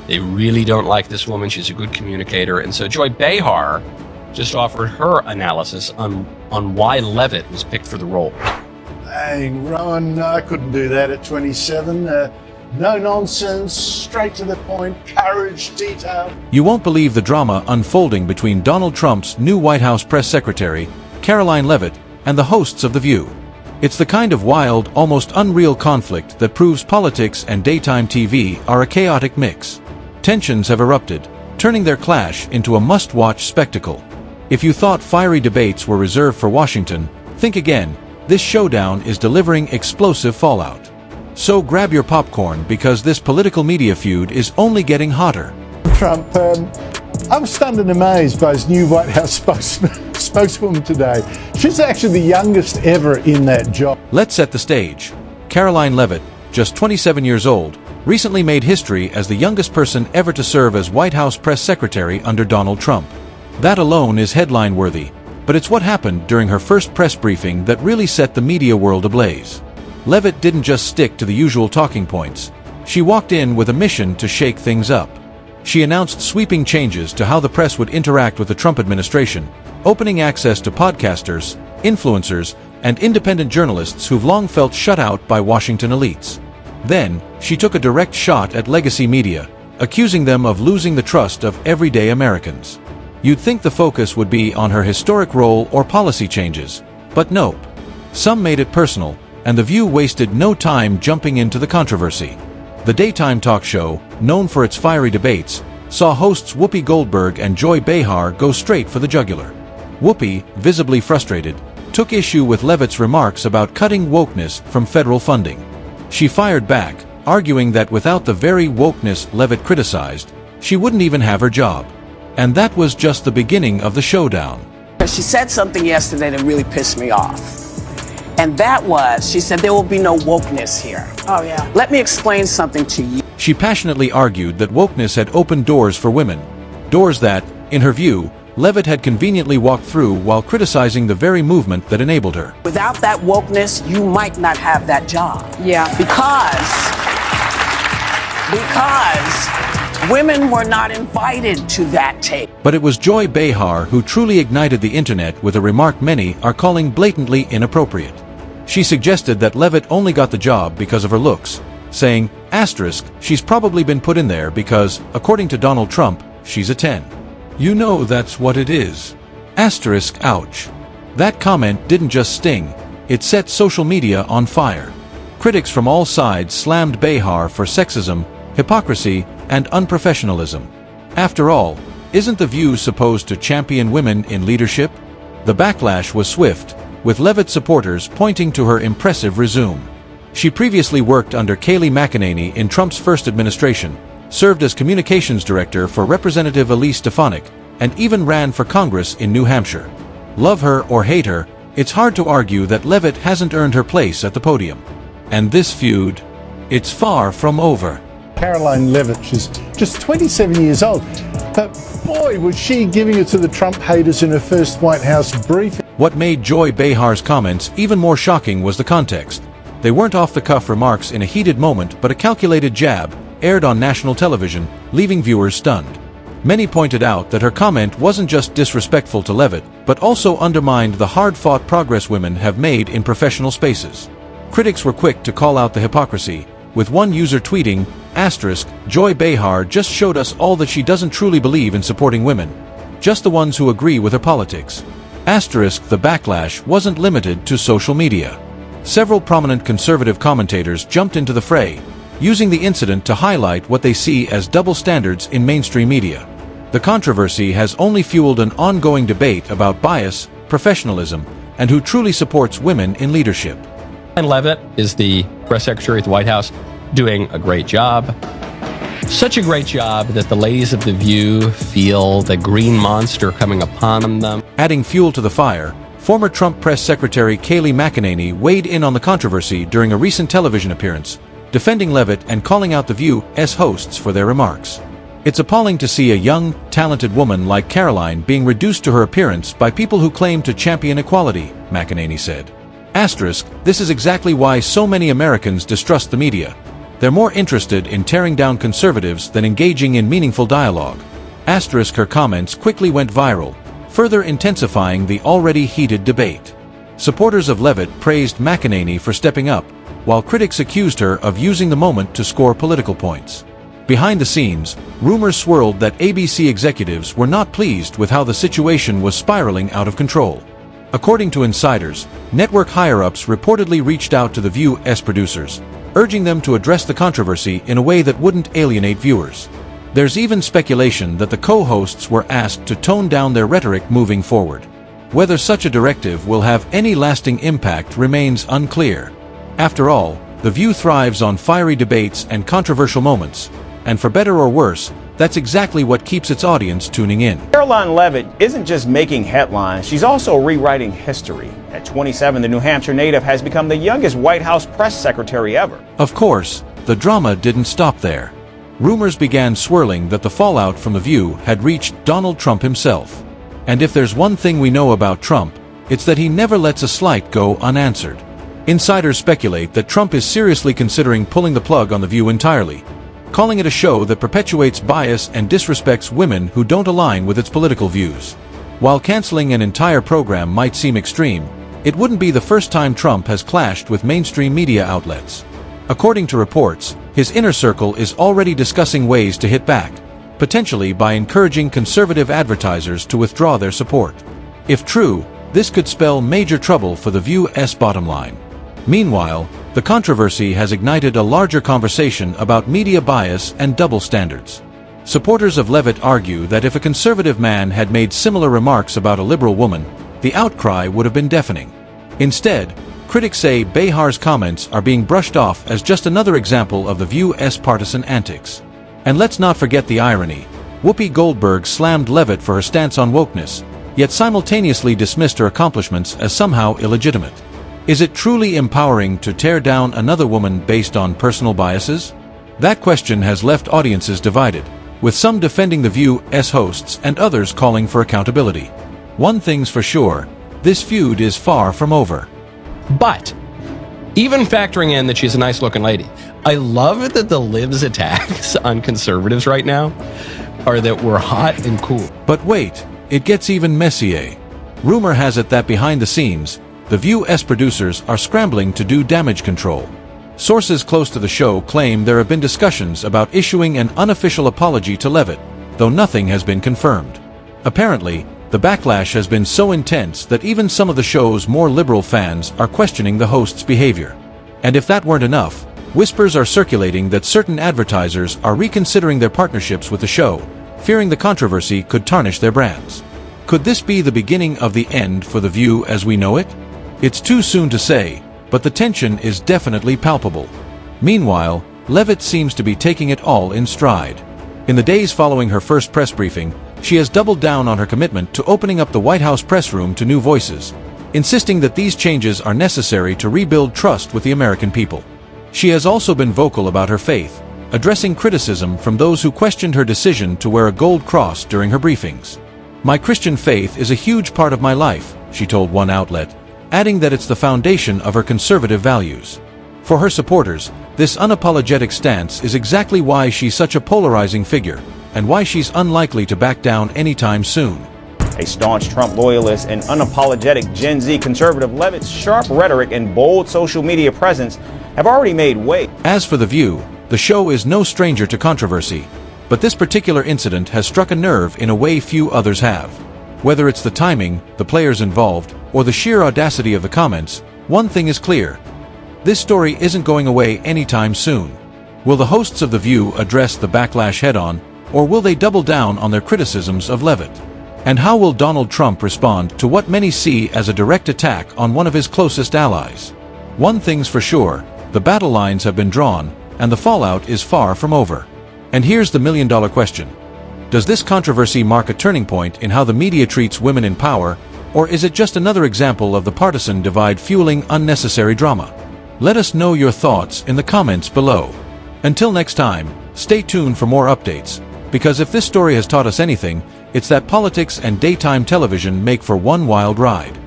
They really don't like this woman. She's a good communicator. And so Joy Behar just offered her analysis on why Leavitt was picked for the role. Hey, Rowan, I couldn't do that at 27. No nonsense, straight to the point, courage, detail. You won't believe the drama unfolding between Donald Trump's new White House press secretary, Karoline Leavitt, and the hosts of The View. It's the kind of wild, almost unreal conflict that proves politics and daytime TV are a chaotic mix. Tensions have erupted, turning their clash into a must-watch spectacle. If you thought fiery debates were reserved for Washington, think again. This showdown is delivering explosive fallout. So grab your popcorn because this political media feud is only getting hotter. Trump, I'm stunned and amazed by his new White House spokeswoman today. She's actually the youngest ever in that job. Let's set the stage. Karoline Leavitt, just 27 years old, recently made history as the youngest person ever to serve as White House press secretary under Donald Trump. That alone is headline-worthy, but it's what happened during her first press briefing that really set the media world ablaze. Leavitt didn't just stick to the usual talking points. She walked in with a mission to shake things up. She announced sweeping changes to how the press would interact with the Trump administration, opening access to podcasters, influencers, and independent journalists who've long felt shut out by Washington elites. Then, she took a direct shot at legacy media, accusing them of losing the trust of everyday Americans. You'd think the focus would be on her historic role or policy changes, but nope. Some made it personal, and The View wasted no time jumping into the controversy. The daytime talk show, known for its fiery debates, saw hosts Whoopi Goldberg and Joy Behar go straight for the jugular. Whoopi, visibly frustrated, took issue with Leavitt's remarks about cutting wokeness from federal funding. She fired back, arguing that without the very wokeness Leavitt criticized, she wouldn't even have her job. And that was just the beginning of the showdown. She said something yesterday that really pissed me off. And that was, she said, there will be no wokeness here. Oh, yeah. Let me explain something to you. She passionately argued that wokeness had opened doors for women. Doors that, in her view, Leavitt had conveniently walked through while criticizing the very movement that enabled her. Without that wokeness, you might not have that job. Yeah. Because women were not invited to that table. But it was Joy Behar who truly ignited the internet with a remark many are calling blatantly inappropriate. She suggested that Leavitt only got the job because of her looks, saying, she's probably been put in there because, according to Donald Trump, she's a 10. You know that's what it is. Ouch. That comment didn't just sting, it set social media on fire. Critics from all sides slammed Behar for sexism, hypocrisy, and unprofessionalism. After all, isn't The View supposed to champion women in leadership? The backlash was swift, with Leavitt supporters pointing to her impressive resume. She previously worked under Kayleigh McEnany in Trump's first administration, served as communications director for Representative Elise Stefanik, and even ran for Congress in New Hampshire. Love her or hate her, it's hard to argue that Leavitt hasn't earned her place at the podium. And this feud, it's far from over. Karoline Leavitt, she's just 27 years old. But boy, was she giving it to the Trump haters in her first White House briefing. What made Joy Behar's comments even more shocking was the context. They weren't off-the-cuff remarks in a heated moment but a calculated jab, aired on national television, leaving viewers stunned. Many pointed out that her comment wasn't just disrespectful to Leavitt, but also undermined the hard-fought progress women have made in professional spaces. Critics were quick to call out the hypocrisy, with one user tweeting, Joy Behar just showed us all that she doesn't truly believe in supporting women. Just the ones who agree with her politics. The backlash wasn't limited to social media. Several prominent conservative commentators jumped into the fray, using the incident to highlight what they see as double standards in mainstream media. The controversy has only fueled an ongoing debate about bias, professionalism, and who truly supports women in leadership. And Leavitt is the press secretary at the White House, doing a great job. Such a great job that the ladies of The View feel the green monster coming upon them. Adding fuel to the fire, former Trump press secretary Kayleigh McEnany weighed in on the controversy during a recent television appearance, defending Leavitt and calling out The View's hosts for their remarks. It's appalling to see a young, talented woman like Karoline being reduced to her appearance by people who claim to champion equality, McEnany said. This is exactly why so many Americans distrust the media. They're more interested in tearing down conservatives than engaging in meaningful dialogue. Asterisk her comments quickly went viral, further intensifying the already heated debate. Supporters of Leavitt praised McEnany for stepping up, while critics accused her of using the moment to score political points. Behind the scenes, rumors swirled that ABC executives were not pleased with how the situation was spiraling out of control. According to insiders, network higher-ups reportedly reached out to The View's producers, urging them to address the controversy in a way that wouldn't alienate viewers. There's even speculation that the co-hosts were asked to tone down their rhetoric moving forward. Whether such a directive will have any lasting impact remains unclear. After all, The View thrives on fiery debates and controversial moments, and for better or worse, that's exactly what keeps its audience tuning in. Karoline Leavitt isn't just making headlines, she's also rewriting history. At 27, the New Hampshire native has become the youngest White House press secretary ever. Of course, the drama didn't stop there. Rumors began swirling that the fallout from The View had reached Donald Trump himself. And if there's one thing we know about Trump, it's that he never lets a slight go unanswered. Insiders speculate that Trump is seriously considering pulling the plug on The View entirely, calling it a show that perpetuates bias and disrespects women who don't align with its political views. While canceling an entire program might seem extreme, it wouldn't be the first time Trump has clashed with mainstream media outlets. According to reports, his inner circle is already discussing ways to hit back, potentially by encouraging conservative advertisers to withdraw their support. If true, this could spell major trouble for The View's bottom line. Meanwhile, the controversy has ignited a larger conversation about media bias and double standards. Supporters of Leavitt argue that if a conservative man had made similar remarks about a liberal woman, the outcry would have been deafening. Instead, critics say Behar's comments are being brushed off as just another example of The View's partisan antics. And let's not forget the irony. Whoopi Goldberg slammed Leavitt for her stance on wokeness, yet simultaneously dismissed her accomplishments as somehow illegitimate. Is it truly empowering to tear down another woman based on personal biases? That question has left audiences divided, with some defending The View's hosts and others calling for accountability. One thing's for sure, this feud is far from over. But even factoring in that she's a nice-looking lady, I love that the Liv's attacks on conservatives right now are that we're hot and cool. But wait, it gets even messier. Rumor has it that behind the scenes, The View's producers are scrambling to do damage control. Sources close to the show claim there have been discussions about issuing an unofficial apology to Leavitt, though nothing has been confirmed. Apparently, the backlash has been so intense that even some of the show's more liberal fans are questioning the host's behavior. And if that weren't enough, whispers are circulating that certain advertisers are reconsidering their partnerships with the show, fearing the controversy could tarnish their brands. Could this be the beginning of the end for The View as we know it? It's too soon to say, but the tension is definitely palpable. Meanwhile, Leavitt seems to be taking it all in stride. In the days following her first press briefing, she has doubled down on her commitment to opening up the White House press room to new voices, insisting that these changes are necessary to rebuild trust with the American people. She has also been vocal about her faith, addressing criticism from those who questioned her decision to wear a gold cross during her briefings. "My Christian faith is a huge part of my life," she told one outlet, adding that it's the foundation of her conservative values. For her supporters, this unapologetic stance is exactly why she's such a polarizing figure, and why she's unlikely to back down anytime soon. A staunch Trump loyalist and unapologetic Gen Z conservative, Leavitt's sharp rhetoric and bold social media presence have already made way. As for The View, the show is no stranger to controversy, but this particular incident has struck a nerve in a way few others have. Whether it's the timing, the players involved, or the sheer audacity of the comments, one thing is clear. This story isn't going away anytime soon. Will the hosts of The View address the backlash head-on, or will they double down on their criticisms of Leavitt? And how will Donald Trump respond to what many see as a direct attack on one of his closest allies? One thing's for sure, the battle lines have been drawn, and the fallout is far from over. And here's the million-dollar question. Does this controversy mark a turning point in how the media treats women in power, or is it just another example of the partisan divide fueling unnecessary drama? Let us know your thoughts in the comments below. Until next time, stay tuned for more updates, because if this story has taught us anything, it's that politics and daytime television make for one wild ride.